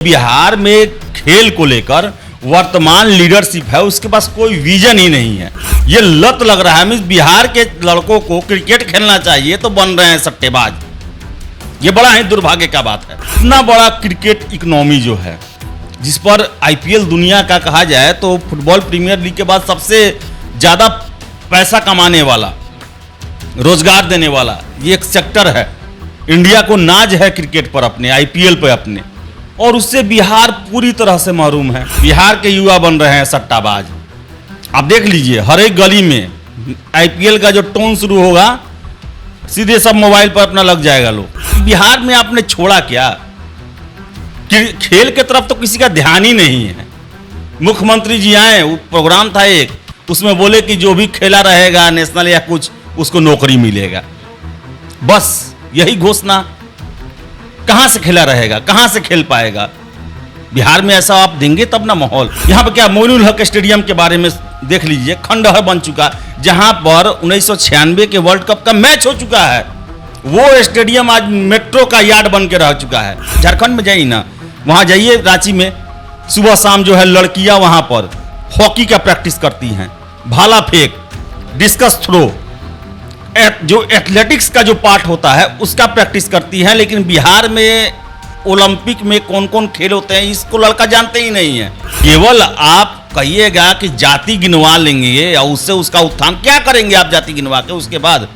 बिहार में खेल को लेकर वर्तमान लीडरशिप है उसके पास कोई विजन ही नहीं है। ये लत लग रहा है। मीन्स बिहार के लड़कों को क्रिकेट खेलना चाहिए तो बन रहे हैं सट्टेबाज। ये बड़ा ही दुर्भाग्य का बात है। इतना बड़ा क्रिकेट इकोनॉमी जो है, जिस पर आईपीएल दुनिया का कहा जाए तो फुटबॉल प्रीमियर लीग के बाद सबसे ज़्यादा पैसा कमाने वाला, रोजगार देने वाला ये एक सेक्टर है। इंडिया को नाज है क्रिकेट पर, अपने आईपीएल पर अपने, और उससे बिहार पूरी तरह से महरूम है। बिहार के युवा बन रहे हैं सट्टाबाज। आप देख लीजिए, हर एक गली में आईपीएल का जो टोन शुरू होगा सीधे सब मोबाइल पर अपना लग जाएगा लोग। बिहार में आपने छोड़ा क्या? खेल के तरफ तो किसी का ध्यान ही नहीं है। मुख्यमंत्री जी आए, वो प्रोग्राम था एक, उसमें बोले कि जो भी खेला रहेगा नेशनल या कुछ, उसको नौकरी मिलेगा। बस यही घोषणा। कहां से खेला रहेगा, कहां से खेल पाएगा? बिहार में ऐसा आप देंगे तब ना माहौल। यहाँ पर क्या मोइनुल हक स्टेडियम के बारे में देख लीजिए, खंडहर बन चुका, जहां पर 1996 के वर्ल्ड कप का मैच हो चुका है। वो स्टेडियम आज मेट्रो का यार्ड बन के रह चुका है। झारखंड में जाइए ना, वहां जाइए रांची में, सुबह शाम जो है लड़कियां वहां पर हॉकी का प्रैक्टिस करती हैं, भाला फेंक, डिस्कस थ्रो, जो एथलेटिक्स का जो पार्ट होता है उसका प्रैक्टिस करती हैं। लेकिन बिहार में ओलंपिक में कौन कौन खेल होते हैं इसको लड़का जानते ही नहीं है। केवल आप कहिएगा कि जाति गिनवा लेंगे और उससे उसका उत्थान क्या करेंगे? आप जाति गिनवा के उसके बाद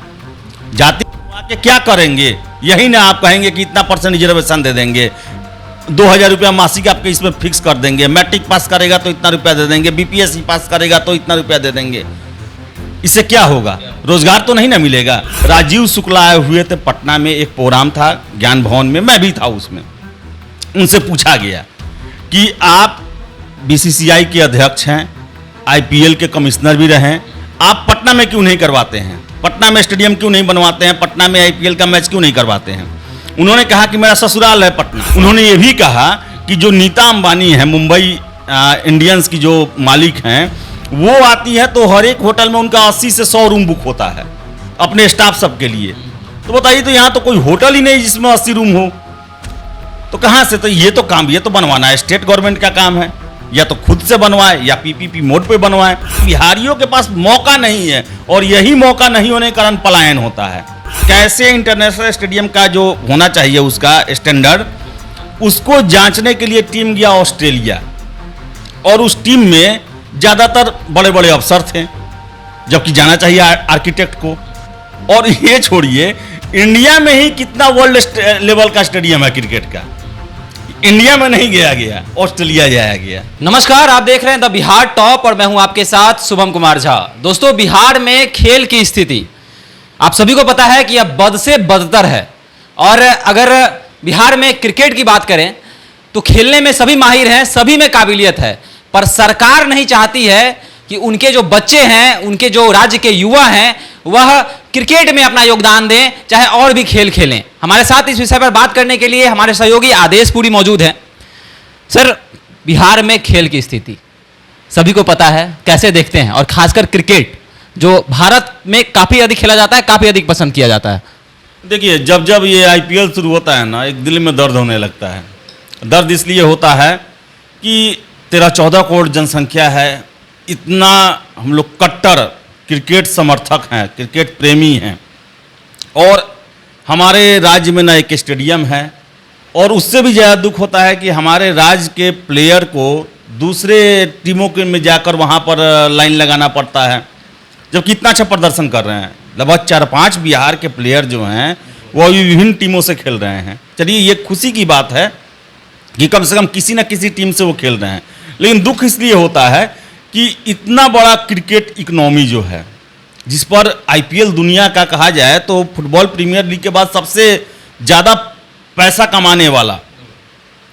जाति गिनवा के क्या करेंगे? यही ना आप कहेंगे कि इतना % रिजर्वेशन दे देंगे, 2000 रुपया मासिक आपके इसमें फिक्स कर देंगे, मैट्रिक पास करेगा तो इतना रुपया दे देंगे, बीपीएससी पास करेगा तो इतना रुपया दे देंगे। इससे क्या होगा? रोजगार तो नहीं ना मिलेगा। राजीव शुक्ला आए हुए थे पटना में, एक प्रोग्राम था ज्ञान भवन में, मैं भी था उसमें। उनसे पूछा गया कि आप बीसीसीआई के अध्यक्ष हैं, आईपीएल के कमिश्नर भी रहे, आप पटना में क्यों नहीं करवाते हैं? पटना में स्टेडियम क्यों नहीं बनवाते हैं? पटना में आईपीएल का मैच क्यों नहीं करवाते हैं? उन्होंने कहा कि मेरा ससुराल है पटना। उन्होंने ये भी कहा कि जो नीता अंबानी है, मुंबई इंडियंस की जो मालिक हैं, वो आती है तो हर एक होटल में उनका 80 से 100 रूम बुक होता है अपने स्टाफ सब के लिए। तो बताइए, तो यहाँ तो कोई होटल ही नहीं जिसमें 80 रूम हो, तो कहाँ से? तो ये तो काम, ये तो बनवाना है स्टेट गवर्नमेंट का काम है, या तो खुद से बनवाए या पीपीपी मोड पे बनवाए। बिहारियों के पास मौका नहीं है, और यही मौका नहीं होने के कारण पलायन होता है। कैसे इंटरनेशनल स्टेडियम का जो होना चाहिए उसका स्टैंडर्ड, उसको जांचने के लिए टीम गया ऑस्ट्रेलिया, और उस टीम में ज़्यादातर बड़े बड़े अफसर थे, जबकि जाना चाहिए आर्किटेक्ट को। और ये छोड़िए, इंडिया में ही कितना वर्ल्ड लेवल का स्टेडियम है क्रिकेट का, इंडिया में नहीं गया, ऑस्ट्रेलिया जाया गया। नमस्कार, आप देख रहे हैं द बिहार टॉप और मैं हूं आपके साथ शुभम कुमार झा। दोस्तों, बिहार में खेल की स्थिति आप सभी को पता है कि अब बद से बदतर है। और अगर बिहार में क्रिकेट की बात करें तो खेलने में सभी माहिर हैं, सभी में काबिलियत है, पर सरकार नहीं चाहती है कि उनके जो बच्चे हैं, उनके जो राज्य के युवा हैं, वह क्रिकेट में अपना योगदान दें, चाहे और भी खेल खेलें। हमारे साथ इस विषय पर बात करने के लिए हमारे सहयोगी आदेश पुरी मौजूद हैं। सर, बिहार में खेल की स्थिति सभी को पता है, कैसे देखते हैं? और खासकर क्रिकेट जो भारत में काफ़ी अधिक खेला जाता है, काफ़ी अधिक पसंद किया जाता है। देखिए, जब जब ये आईपीएल शुरू होता है ना, एक दिल में दर्द होने लगता है। दर्द इसलिए होता है कि 13-14 करोड़ जनसंख्या है, इतना हम लोग कट्टर क्रिकेट समर्थक हैं, क्रिकेट प्रेमी हैं, और हमारे राज्य में ना एक स्टेडियम है। और उससे भी ज़्यादा दुख होता है कि हमारे राज्य के प्लेयर को दूसरे टीमों के में जाकर वहाँ पर लाइन लगाना पड़ता है, जबकि इतना अच्छा प्रदर्शन कर रहे हैं। लगभग 4-5 बिहार के प्लेयर जो हैं वो अभी विभिन्न टीमों से खेल रहे हैं। चलिए, ये खुशी की बात है कि कम से कम किसी न किसी टीम से वो खेल रहे हैं, लेकिन दुख इसलिए होता है कि इतना बड़ा क्रिकेट इकोनॉमी जो है, जिस पर आईपीएल दुनिया का कहा जाए तो फुटबॉल प्रीमियर लीग के बाद सबसे ज़्यादा पैसा कमाने वाला,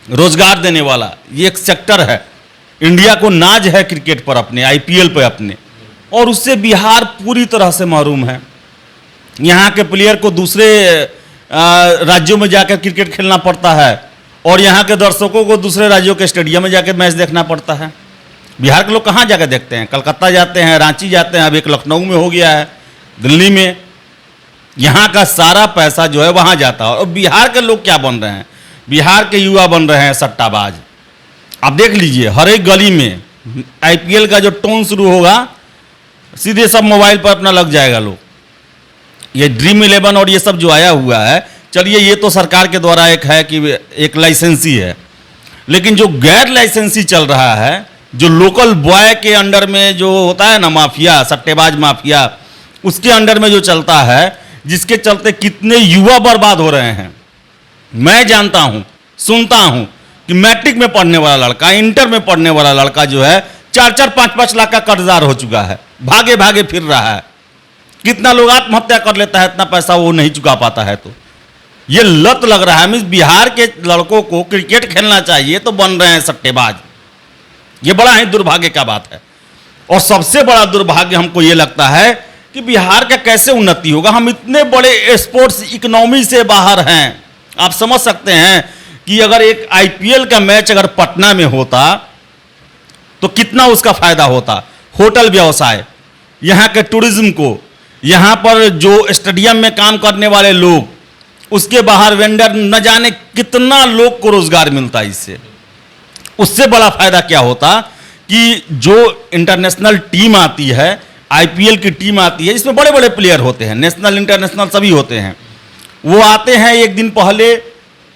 रोजगार देने वाला ये एक सेक्टर है। इंडिया को नाज है क्रिकेट पर अपने, आईपीएल पर अपने, और उससे बिहार पूरी तरह से महरूम है। यहाँ के प्लेयर को दूसरे राज्यों में जाकर क्रिकेट खेलना पड़ता है, और यहाँ के दर्शकों को दूसरे राज्यों के स्टेडियम में जाकर मैच देखना पड़ता है। बिहार के लोग कहाँ जाकर देखते हैं? कलकत्ता जाते हैं, रांची जाते हैं, अब एक लखनऊ में हो गया है, दिल्ली में। यहाँ का सारा पैसा जो है वहाँ जाता है। और बिहार के लोग क्या बन रहे हैं? बिहार के युवा बन रहे हैं सट्टाबाज। आप देख लीजिए, हर एक गली में आईपीएल का जो टोन शुरू होगा, सीधे सब मोबाइल पर अपना लग जाएगा लोग। ये ड्रीम 11 और ये सब जो आया हुआ है, चलिए ये तो सरकार के द्वारा एक है कि एक लाइसेंसी है, लेकिन जो गैर लाइसेंसी चल रहा है, जो लोकल बॉय के अंडर में जो होता है ना माफिया, सट्टेबाज माफिया, उसके अंडर में जो चलता है, जिसके चलते कितने युवा बर्बाद हो रहे हैं। मैं जानता हूं, सुनता हूं कि मैट्रिक में पढ़ने वाला लड़का, इंटर में पढ़ने वाला लड़का जो है 4-4, 5-5 लाख का कर्जदार हो चुका है, भागे भागे फिर रहा है। कितना लोग आत्महत्या कर लेता है, इतना पैसा वो नहीं चुका पाता है। तो ये लत लग रहा है। मीन्स बिहार के लड़कों को क्रिकेट खेलना चाहिए तो बन रहे हैं सट्टेबाज। ये बड़ा ही दुर्भाग्य का बात है। और सबसे बड़ा दुर्भाग्य हमको ये लगता है कि बिहार का कैसे उन्नति होगा। हम इतने बड़े स्पोर्ट्स इकोनॉमी से बाहर हैं। आप समझ सकते हैं कि अगर एक आईपीएल का मैच अगर पटना में होता तो कितना उसका फायदा होता। होटल व्यवसाय, यहाँ के टूरिज्म को, यहाँ पर जो स्टेडियम में काम करने वाले लोग, उसके बाहर वेंडर, न जाने कितना लोग को रोजगार मिलता इससे। उससे बड़ा फायदा क्या होता कि जो इंटरनेशनल टीम आती है, आईपीएल की टीम आती है, इसमें बड़े बड़े प्लेयर होते हैं, नेशनल इंटरनेशनल सभी होते हैं। वो आते हैं 1 दिन पहले,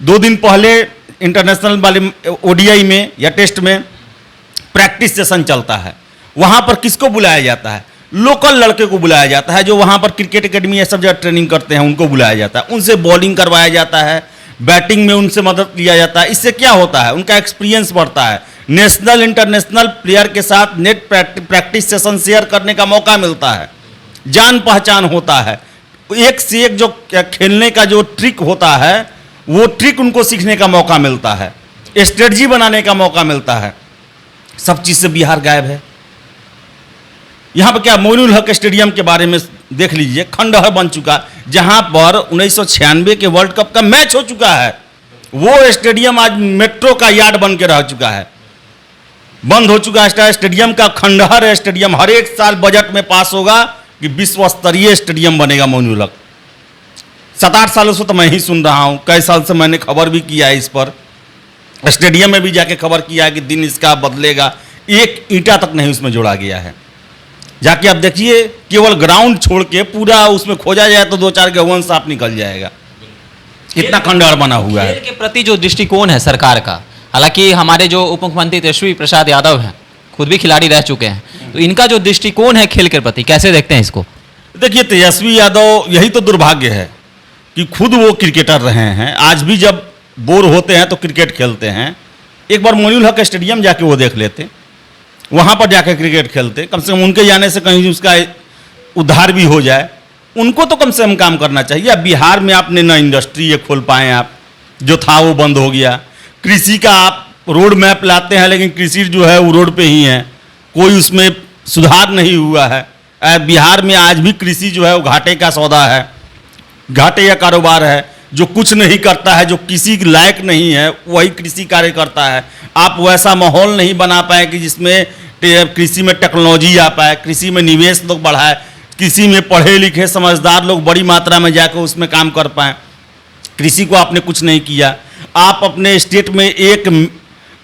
2 दिन पहले इंटरनेशनल वाले ओडीआई में या टेस्ट में प्रैक्टिस सेशन चलता है। वहाँ पर किसको बुलाया जाता है? लोकल लड़के को बुलाया जाता है, जो वहाँ पर क्रिकेट एकेडमी या सब जगह ट्रेनिंग करते हैं, उनको बुलाया जाता है। उनसे बॉलिंग करवाया जाता है, बैटिंग में उनसे मदद लिया जाता है। इससे क्या होता है? उनका एक्सपीरियंस बढ़ता है। नेशनल इंटरनेशनल प्लेयर के साथ नेट प्रैक्टिस सेशन शेयर करने का मौका मिलता है, जान पहचान होता है। एक से एक जो खेलने का जो ट्रिक होता है, वो ट्रिक उनको सीखने का मौका मिलता है, स्ट्रेटजी बनाने का मौका मिलता है। सब चीज़ से बिहार गायब है। यहाँ पर क्या, मोइनुल हक स्टेडियम के बारे में देख लीजिए, खंडहर बन चुका, जहाँ पर 1996 के वर्ल्ड कप का मैच हो चुका है। वो स्टेडियम आज मेट्रो का यार्ड बन के रह चुका है, बंद हो चुका है। स्टेडियम का खंडहर है स्टेडियम। हर एक साल बजट में पास होगा कि विश्व स्तरीय स्टेडियम बनेगा मोइनुल हक। 7-8 सालों से तो मैं ही सुन रहा हूँ, कई साल से मैंने खबर भी किया है इस पर, स्टेडियम में भी जाके खबर किया है कि दिन इसका बदलेगा। एक ईंटा तक नहीं उसमें जोड़ा गया है। जाके आप देखिए, केवल ग्राउंड छोड़ के पूरा उसमें खोजा जाए तो 2-4 गेहूं साफ निकल जाएगा, इतना खंडहर बना हुआ है। खेल के प्रति जो दृष्टिकोण है सरकार का, हालांकि हमारे जो उप मुख्यमंत्री तेजस्वी प्रसाद यादव हैं, खुद भी खिलाड़ी रह चुके हैं, तो इनका जो दृष्टिकोण है खेल के प्रति, कैसे देखते हैं इसको? देखिए, तेजस्वी यादव, यही तो दुर्भाग्य है कि खुद वो क्रिकेटर रहे हैं। आज भी जब बोर होते हैं तो क्रिकेट खेलते हैं। एक बार मोइनुल हक स्टेडियम जाके वो देख लेते, वहाँ पर जाकर क्रिकेट खेलते। कम से कम उनके जाने से कहीं उसका उद्धार भी हो जाए। उनको तो कम से कम काम करना चाहिए। अब बिहार में आपने ना इंडस्ट्री ये खोल पाए, आप जो था वो बंद हो गया। कृषि का आप रोड मैप लाते हैं, लेकिन कृषि जो है वो रोड पे ही है, कोई उसमें सुधार नहीं हुआ है। बिहार में आज भी कृषि जो है वो घाटे का सौदा है, घाटे का कारोबार है। जो कुछ नहीं करता है, जो किसी लायक नहीं है, वही कृषि कार्य करता है। आप वैसा माहौल नहीं बना पाए कि जिसमें कृषि में टेक्नोलॉजी आ पाए, कृषि में निवेश लोग बढ़ाए, कृषि में पढ़े लिखे समझदार लोग बड़ी मात्रा में जाकर उसमें काम कर पाएँ। कृषि को आपने कुछ नहीं किया। आप अपने स्टेट में एक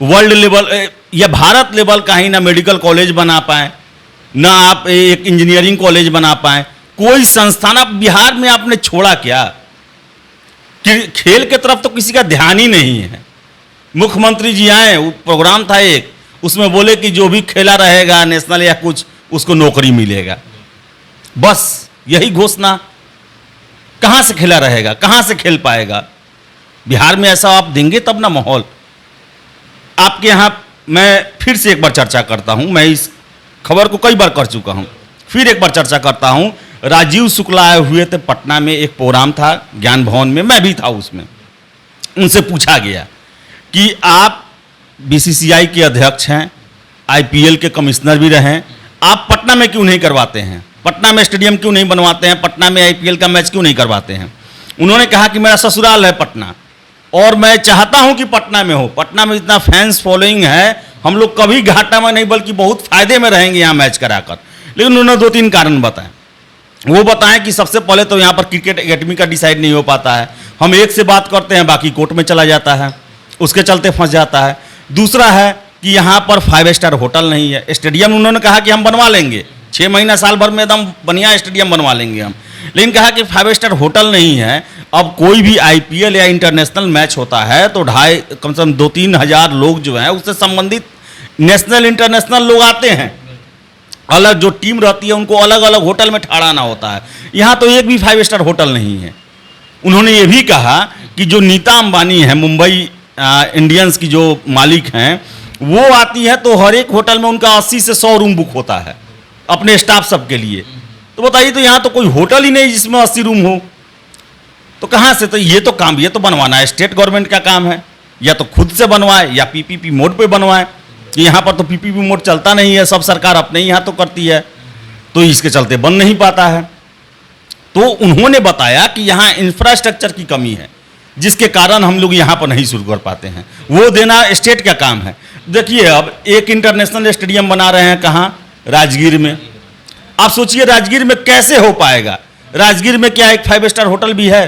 वर्ल्ड लेवल या भारत लेवल का ही ना मेडिकल कॉलेज बना पाए, ना आप एक इंजीनियरिंग कॉलेज बना पाए। कोई संस्थान आप बिहार में आपने छोड़ा क्या? कि खेल के तरफ तो किसी का ध्यान ही नहीं है। मुख्यमंत्री जी आए, वो प्रोग्राम था एक, उसमें बोले कि जो भी खेला रहेगा नेशनल या कुछ, उसको नौकरी मिलेगा। बस यही घोषणा। कहाँ से खेला रहेगा, कहाँ से खेल पाएगा? बिहार में ऐसा आप देंगे तब ना माहौल। आपके यहाँ मैं फिर से एक बार चर्चा करता हूँ, मैं इस खबर को कई बार कर चुका हूँ, फिर एक बार चर्चा करता हूँ। राजीव शुक्ला आए हुए थे पटना में, एक प्रोग्राम था ज्ञान भवन में, मैं भी था उसमें। उनसे पूछा गया कि आप बीसीसीआई के अध्यक्ष हैं, आईपीएल के कमिश्नर भी रहे हैं, आप पटना में क्यों नहीं करवाते हैं? पटना में स्टेडियम क्यों नहीं बनवाते हैं? पटना में आईपीएल का मैच क्यों नहीं करवाते हैं? उन्होंने कहा कि मेरा ससुराल है पटना और मैं चाहता हूं कि पटना में हो। पटना में इतना फैंस फॉलोइंग है, हम लोग कभी घाटा में नहीं बल्कि बहुत फायदे में रहेंगे यहाँ मैच कराकर। लेकिन उन्होंने 2-3 कारण बताए। वो बताएं कि सबसे पहले तो यहाँ पर क्रिकेट एकेडमी का डिसाइड नहीं हो पाता है। हम एक से बात करते हैं, बाकी कोर्ट में चला जाता है। उसके चलते फंस जाता है। दूसरा है कि यहाँ पर 5 स्टार होटल नहीं है। स्टेडियम उन्होंने कहा कि हम बनवा लेंगे, 6 महीना साल भर में एकदम बढ़िया स्टेडियम बनवा लेंगे हम, लेकिन कहा कि 5 स्टार होटल नहीं है। अब कोई भी आईपीएल या इंटरनेशनल मैच होता है तो कम से कम 2-3 हज़ार लोग जो हैं उससे संबंधित नेशनल इंटरनेशनल लोग आते हैं। अलग जो टीम रहती है उनको अलग अलग होटल में ठहराना होता है। यहाँ तो एक भी 5 स्टार होटल नहीं है। उन्होंने ये भी कहा कि जो नीता अंबानी है, मुंबई इंडियंस की जो मालिक हैं, वो आती है तो हर एक होटल में उनका 80 से 100 रूम बुक होता है अपने स्टाफ सब के लिए। तो बताइए, तो यहाँ तो कोई होटल ही नहीं जिसमें 80 रूम हो, तो कहाँ से? तो ये तो बनवाना है, स्टेट गवर्नमेंट का काम है, या तो खुद से बनवाए या पीपीपी मोड पे बनवाए। यहाँ पर तो पीपीपी मोड चलता नहीं है, सब सरकार अपने ही यहाँ तो करती है, तो इसके चलते बन नहीं पाता है। तो उन्होंने बताया कि यहाँ इंफ्रास्ट्रक्चर की कमी है, जिसके कारण हम लोग यहाँ पर नहीं शुरू कर पाते हैं। वो देना स्टेट का काम है। देखिए, अब एक इंटरनेशनल स्टेडियम बना रहे हैं, कहाँ? राजगीर में। आप सोचिए राजगीर में कैसे हो पाएगा? राजगीर में क्या एक 5 स्टार होटल भी है?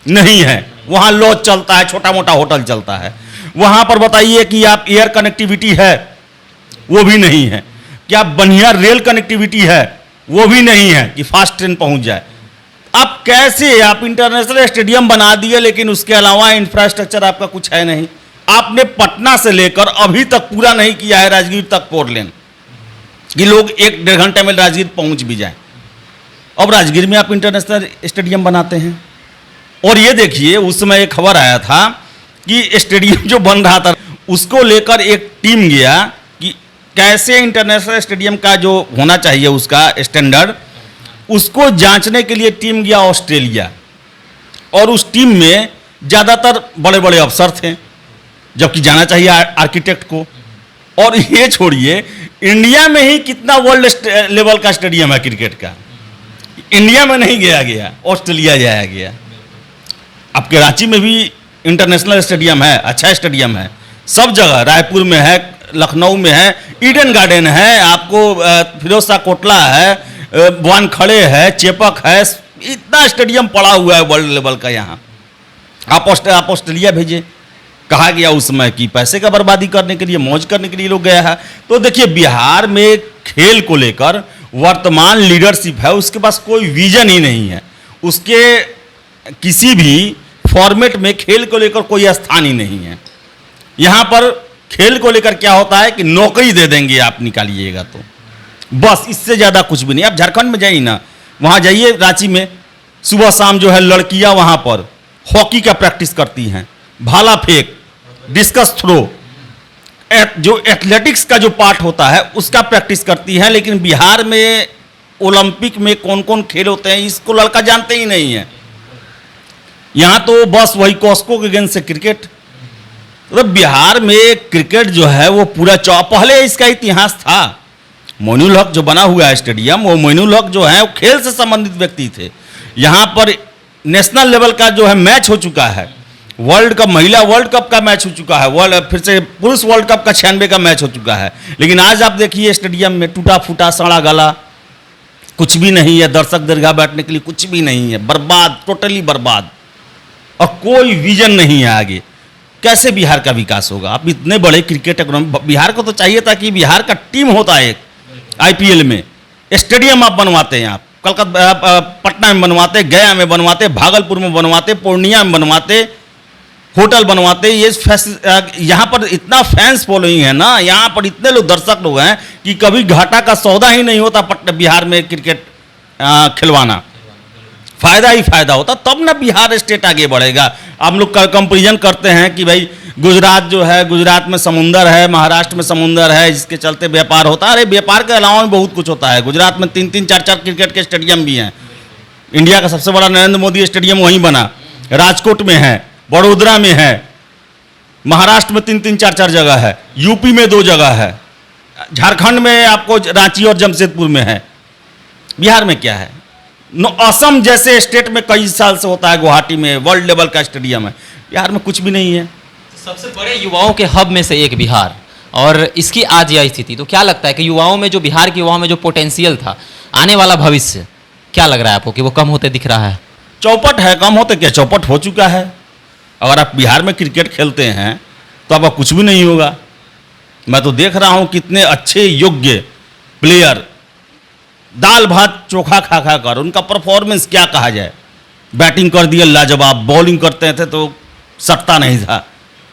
नहीं है। वहाँ लॉज चलता है, छोटा मोटा होटल चलता है। वहाँ पर बताइए कि आप एयर कनेक्टिविटी है, वो भी नहीं है। क्या बढ़िया रेल कनेक्टिविटी है? वो भी नहीं है कि फास्ट ट्रेन पहुँच जाए। आप कैसे? आप इंटरनेशनल स्टेडियम बना दिए, लेकिन उसके अलावा इंफ्रास्ट्रक्चर आपका कुछ है नहीं। आपने पटना से लेकर अभी तक पूरा नहीं किया है राजगीर तक 4 लेन, कि लोग 1-1.5 घंटे में राजगीर पहुंच भी जाए। अब राजगीर में आप इंटरनेशनल स्टेडियम बनाते हैं। और ये देखिए, उस समय एक खबर आया था कि स्टेडियम जो बन रहा था उसको लेकर एक टीम गया कि कैसे इंटरनेशनल स्टेडियम का जो होना चाहिए उसका स्टैंडर्ड, उसको जांचने के लिए टीम गया ऑस्ट्रेलिया। और उस टीम में ज़्यादातर बड़े बड़े अफसर थे, जबकि जाना चाहिए आर्किटेक्ट को। और ये छोड़िए, इंडिया में ही कितना वर्ल्ड लेवल का स्टेडियम है क्रिकेट का, इंडिया में नहीं गया, ऑस्ट्रेलिया जाया गया। आपके रांची में भी इंटरनेशनल स्टेडियम है, अच्छा स्टेडियम है, सब जगह, रायपुर में है, लखनऊ में है, ईडन गार्डन है, आपको फिरोज शाह कोटला है, वानखड़े है, चेपक है, इतना स्टेडियम पड़ा हुआ है वर्ल्ड लेवल का। यहाँ आप ऑस्ट्रेलिया भेजिए। कहा गया उस समय कि पैसे का बर्बादी करने के लिए, मौज करने के लिए लोग गया है। तो देखिए, बिहार में खेल को लेकर वर्तमान लीडरशिप है, उसके पास कोई विजन ही नहीं है। उसके किसी भी फॉर्मेट में खेल को लेकर कोई स्थान ही नहीं है। यहाँ पर खेल को लेकर क्या होता है कि नौकरी दे देंगे, आप निकालिएगा तो बस, इससे ज़्यादा कुछ भी नहीं। आप झारखंड में जाइए ना, वहाँ जाइए रांची में, सुबह शाम जो है लड़कियाँ वहाँ पर हॉकी का प्रैक्टिस करती हैं, भाला फेंक, डिस्कस थ्रो, जो एथलेटिक्स का जो पार्ट होता है उसका प्रैक्टिस करती हैं। लेकिन बिहार में ओलंपिक में कौन कौन खेल होते हैं इसको लड़का जानते ही नहीं है। यहाँ तो बस वही कॉस्को के गेंद से क्रिकेट। तो बिहार में क्रिकेट जो है वो पूरा पहले इसका इतिहास था। मोइनुल हक जो बना हुआ है स्टेडियम, वो मोइनुल हक जो है वो खेल से संबंधित व्यक्ति थे। यहाँ पर नेशनल लेवल का जो है मैच हो चुका है, वर्ल्ड कप, महिला वर्ल्ड कप का मैच हो चुका है, फिर से पुरुष वर्ल्ड कप का 96 का मैच हो चुका है। लेकिन आज आप देखिए स्टेडियम में टूटा फूटा, सड़ा गला, कुछ भी नहीं है, दर्शक दीर्घा बैठने के लिए कुछ भी नहीं है, बर्बाद, टोटली बर्बाद, और कोई विजन नहीं है आगे। कैसे बिहार का विकास होगा? आप इतने बड़े क्रिकेट इकोनॉमी, बिहार को तो चाहिए था कि बिहार का टीम होता है एक आईपीएल में, स्टेडियम आप बनवाते हैं, आप कलकत्ता, पटना में बनवाते, गया में बनवाते, भागलपुर में बनवाते, पूर्णिया में बनवाते, होटल बनवाते। ये यहाँ पर इतना फैंस फॉलोइंग है ना, यहाँ पर इतने लोग दर्शक लोग हैं कि कभी घाटा का सौदा ही नहीं होता बिहार में क्रिकेट खिलवाना। फायदा ही फायदा होता, तब ना बिहार स्टेट आगे बढ़ेगा। हम लोग कंपेरिजन करते हैं कि भाई गुजरात जो है, गुजरात में समुंदर है, महाराष्ट्र में समुंदर है, जिसके चलते व्यापार होता है। अरे व्यापार के अलावा भी बहुत कुछ होता है। गुजरात में 3-3, 4-4 क्रिकेट के स्टेडियम भी हैं। इंडिया का सबसे बड़ा नरेंद्र मोदी स्टेडियम वहीं बना, राजकोट में है, बड़ोदरा में है, महाराष्ट्र में 3-3, 4-4 जगह है, यूपी में 2 जगह है, झारखंड में आपको रांची और जमशेदपुर में है। बिहार में क्या है? असम जैसे स्टेट में कई साल से होता है, गुवाहाटी में वर्ल्ड लेवल का स्टेडियम है, बिहार में कुछ भी नहीं है। सबसे बड़े युवाओं के हब में से एक बिहार, और इसकी आज यह स्थिति, तो क्या लगता है कि युवाओं में जो, बिहार के युवाओं में जो पोटेंशियल था, आने वाला भविष्य क्या लग रहा है आपको कि वो कम होते दिख रहा है? चौपट है, कम होते क्या, चौपट हो चुका है। अगर आप बिहार में क्रिकेट खेलते हैं तो आपका कुछ भी नहीं होगा। मैं तो देख रहा हूं कितने अच्छे योग्य प्लेयर दाल भात चोखा खा खा कर, उनका परफॉर्मेंस क्या कहा जाए। बैटिंग कर दिया लाजवाब, बॉलिंग करते थे तो सटता नहीं था,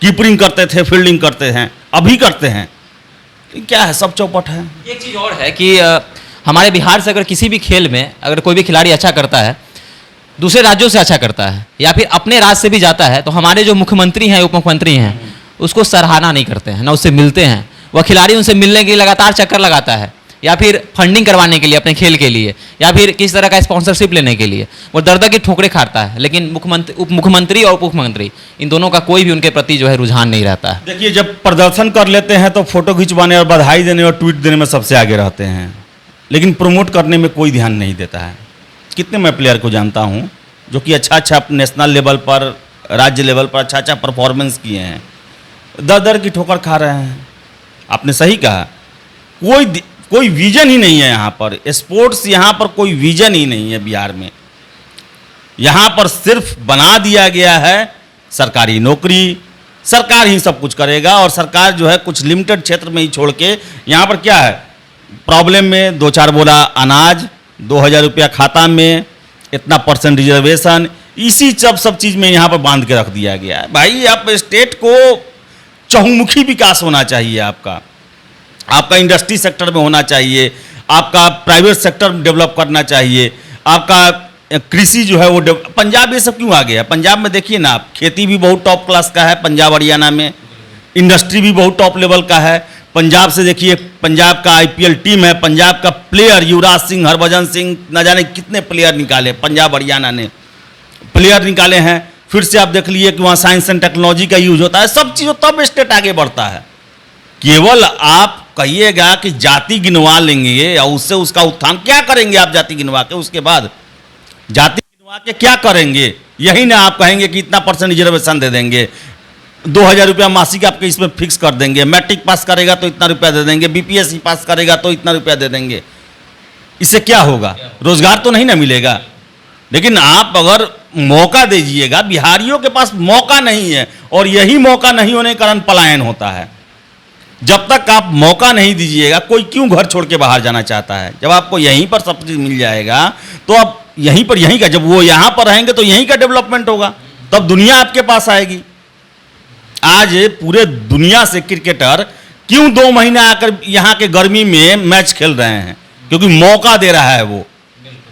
कीपरिंग करते थे, फील्डिंग करते हैं, अभी करते हैं, क्या है, सब चौपट है। एक चीज़ और है कि हमारे बिहार से अगर किसी भी खेल में अगर कोई भी खिलाड़ी अच्छा करता है, दूसरे राज्यों से अच्छा करता है या फिर अपने राज्य से भी जाता है, तो हमारे जो मुख्यमंत्री हैं, उप मुख्यमंत्री हैं, उसको सराहना नहीं करते हैं, ना उससे मिलते हैं। वह खिलाड़ी उनसे मिलने के लिए लगातार चक्कर लगाता है, या फिर फंडिंग करवाने के लिए अपने खेल के लिए, या फिर किसी तरह का स्पॉन्सरशिप लेने के लिए वो दर की ठोकरें खाता है। लेकिन मुख्यमंत्री, उप मुख्यमंत्री और उप मुख्यमंत्री, इन दोनों का कोई भी उनके प्रति जो है रुझान नहीं रहता है। देखिए, जब प्रदर्शन कर लेते हैं तो फोटो खिंचवाने और बधाई देने और ट्वीट देने में सबसे आगे रहते हैं, लेकिन प्रमोट करने में कोई ध्यान नहीं देता है। कितने मैं प्लेयर को जानता हूँ जो कि अच्छा नेशनल लेवल पर, राज्य लेवल पर अच्छा परफॉर्मेंस किए हैं, दर की ठोकर खा रहे हैं। आपने सही कहा, कोई विजन ही नहीं है यहाँ पर। स्पोर्ट्स यहाँ पर कोई विजन ही नहीं है बिहार में। यहाँ पर सिर्फ बना दिया गया है सरकारी नौकरी, सरकार ही सब कुछ करेगा, और सरकार जो है कुछ लिमिटेड क्षेत्र में ही छोड़ के, यहाँ पर क्या है, प्रॉब्लम में 2-4 बोरा अनाज, 2000 रुपया खाता में, इतना % रिजर्वेशन, इसी सब चीज़ में यहाँ पर बांध के रख दिया गया है। भाई, आप स्टेट को चहुमुखी विकास होना चाहिए, आपका इंडस्ट्री सेक्टर में होना चाहिए, आपका प्राइवेट सेक्टर डेवलप करना चाहिए, आपका कृषि जो है वो पंजाब ये सब क्यों आ गया? पंजाब में देखिए ना आप, खेती भी बहुत टॉप क्लास का है पंजाब हरियाणा में, इंडस्ट्री भी बहुत टॉप लेवल का है। पंजाब से देखिए, पंजाब का IPL टीम है, पंजाब का प्लेयर युवराज सिंह, हरभजन सिंह, न जाने कितने प्लेयर निकाले पंजाब हरियाणा ने, प्लेयर निकाले हैं। फिर से आप देख लीजिए कि वहाँ साइंस एंड टेक्नोलॉजी का यूज होता है, सब चीज़ों तब स्टेट आगे बढ़ता है। केवल आप कहिएगा कि जाति गिनवा लेंगे और उससे उसका उत्थान, क्या करेंगे आप जाति गिनवा के? उसके बाद जाति गिनवा के क्या करेंगे? यही ना आप कहेंगे कि इतना % रिजर्वेशन दे देंगे, 2000 रुपया मासिक आपके इसमें फिक्स कर देंगे, मैट्रिक पास करेगा तो इतना रुपया दे देंगे, BPSC पास करेगा तो इतना रुपया दे देंगे। इससे क्या होगा? रोजगार तो नहीं ना मिलेगा। लेकिन आप अगर मौका दीजिएगा, बिहारियों के पास मौका नहीं है, और यही मौका नहीं होने के कारण पलायन होता है। जब तक आप मौका नहीं दीजिएगा, कोई क्यों घर छोड़ के बाहर जाना चाहता है? जब आपको यहीं पर सब चीज़ मिल जाएगा तो आप यहीं का, जब वो यहाँ पर रहेंगे तो यहीं का डेवलपमेंट होगा, तब दुनिया आपके पास आएगी। आज पूरे दुनिया से क्रिकेटर क्यों 2 महीने आकर यहाँ के गर्मी में मैच खेल रहे हैं? क्योंकि मौका दे रहा है, वो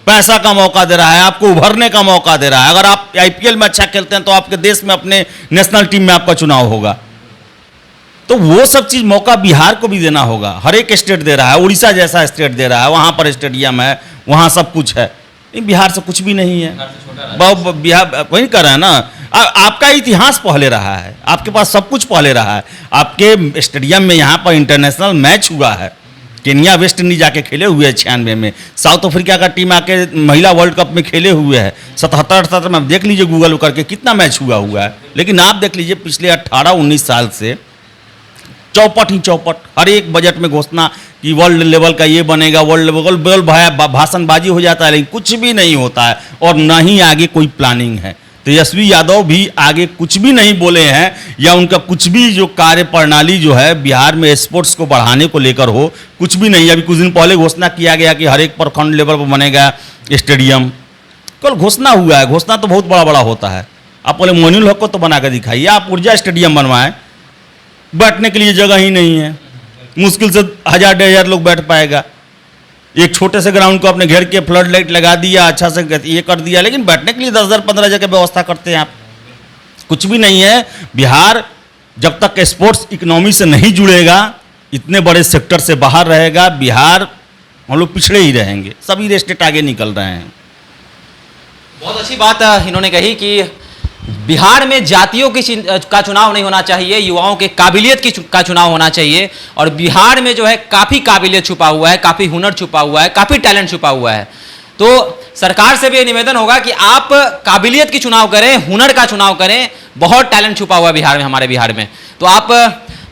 पैसा का मौका दे रहा है, आपको उभरने का मौका दे रहा है। अगर आप IPL में अच्छा खेलते हैं तो आपके देश में, अपने नेशनल टीम में आपका चुनाव होगा। तो वो सब चीज़ मौका बिहार को भी देना होगा। हर एक स्टेट दे रहा है, उड़ीसा जैसा स्टेट दे रहा है, वहाँ पर स्टेडियम है, वहाँ सब कुछ है। बिहार से कुछ भी नहीं है। बिहार वही कर रहा है ना, आपका इतिहास पहले रहा है, आपके पास सब कुछ पहले रहा है। आपके स्टेडियम में यहाँ पर इंटरनेशनल मैच हुआ है, केन्या वेस्ट इंडीज आके खेले हुए हैं 96 में, साउथ अफ्रीका का टीम आके महिला वर्ल्ड कप में खेले हुए हैं, 77-78 में। देख लीजिए गूगल करके कितना मैच हुआ है। लेकिन आप देख लीजिए पिछले 18-19 साल से चौपट ही चौपट, हर एक बजट में घोषणा कि वर्ल्ड लेवल का ये बनेगा, वर्ल्ड लेवल भाषणबाजी हो जाता है, लेकिन कुछ भी नहीं होता है, और ना ही आगे कोई प्लानिंग है। तेजस्वी यादव भी आगे कुछ भी नहीं बोले हैं, या उनका कुछ भी जो कार्य प्रणाली जो है बिहार में स्पोर्ट्स को बढ़ाने को लेकर हो, कुछ भी नहीं। अभी कुछ दिन पहले घोषणा किया गया कि हर एक प्रखंड लेवल पर बनेगा स्टेडियम, कल घोषणा हुआ है। घोषणा तो बहुत बड़ा बड़ा होता है। आप बोले मोइनुल हक को तो बना कर दिखाइए, आप ऊर्जा स्टेडियम बनवाएं, बैठने के लिए जगह ही नहीं है, मुश्किल से 1000-1500 लोग बैठ पाएगा। एक छोटे से ग्राउंड को अपने घेर के फ्लड लाइट लगा दिया, अच्छा से ये कर दिया, लेकिन बैठने के लिए 10,000-15 जगह व्यवस्था करते हैं आप। कुछ भी नहीं है। बिहार जब तक स्पोर्ट्स इकोनॉमी से नहीं जुड़ेगा, इतने बड़े सेक्टर से बाहर रहेगा, बिहार हम लोग पिछड़े ही रहेंगे। सभी स्टेट आगे निकल रहे हैं। बहुत अच्छी बात इन्होंने कही कि बिहार में जातियों का चुनाव नहीं होना चाहिए, युवाओं के काबिलियत का चुनाव होना चाहिए। और बिहार में जो है काफ़ी काबिलियत छुपा हुआ है, काफ़ी हुनर छुपा हुआ है, काफ़ी टैलेंट छुपा हुआ है। तो सरकार से भी ये निवेदन होगा कि आप काबिलियत की चुनाव करें, हुनर का चुनाव करें। बहुत टैलेंट छुपा हुआ है बिहार में, हमारे बिहार में। तो आप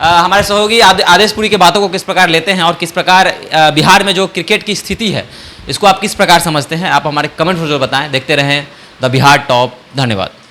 हमारे सहयोगी आदेश पुरी के बातों को किस प्रकार लेते हैं, और किस प्रकार बिहार में जो क्रिकेट की स्थिति है इसको आप किस प्रकार समझते हैं, आप हमारे कमेंट में जरूर बताएं। देखते रहें द बिहार टॉप। धन्यवाद।